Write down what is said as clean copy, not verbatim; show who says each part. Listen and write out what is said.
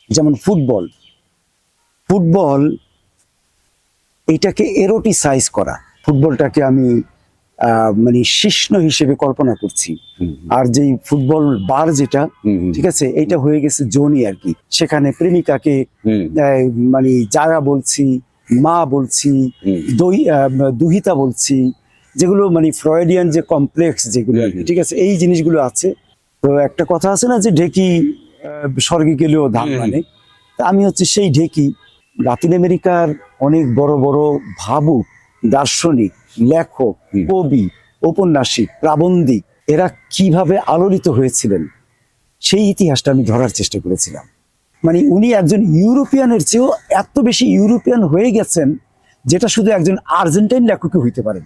Speaker 1: যেমন football football এইটাকে এরোটিসাইজ করা, ফুটবলটাকে আমি মানে শিশ্ন হিসেবে কল্পনা করছি। আর যেই ফুটবল বার যেটা, ঠিক আছে, এইটা হয়ে গেছে জনি আর কি। সেখানে প্রেমিকাকে মানে যারা বলছি, মা বলছি, দুহিতা বলছি, যেগুলো মানে ফ্রয়েডিয়ান যে কমপ্লেক্স যেগুলো আর কি, ঠিক আছে, এই জিনিসগুলো আছে। তো একটা কথা আছে না যে ঢেকি স্বর্গে গেলেও ধান মানে, আমি হচ্ছে সেই ঢেকি। লাতিন আমেরিকার অনেক বড় বড় ভাবুক, দার্শনিক, লেখক, কবি, ঔপন্যাসিক, প্রাবন্ধিক, এরা কিভাবে আলোড়িত হয়েছিলেন সেই ইতিহাসটা আমি ধরার চেষ্টা করেছিলাম। মানে উনি একজন ইউরোপিয়ানের চেয়েও এত বেশি ইউরোপিয়ান হয়ে গেছেন, যেটা শুধু একজন আর্জেন্টাইন লেখকই হইতে পারেন।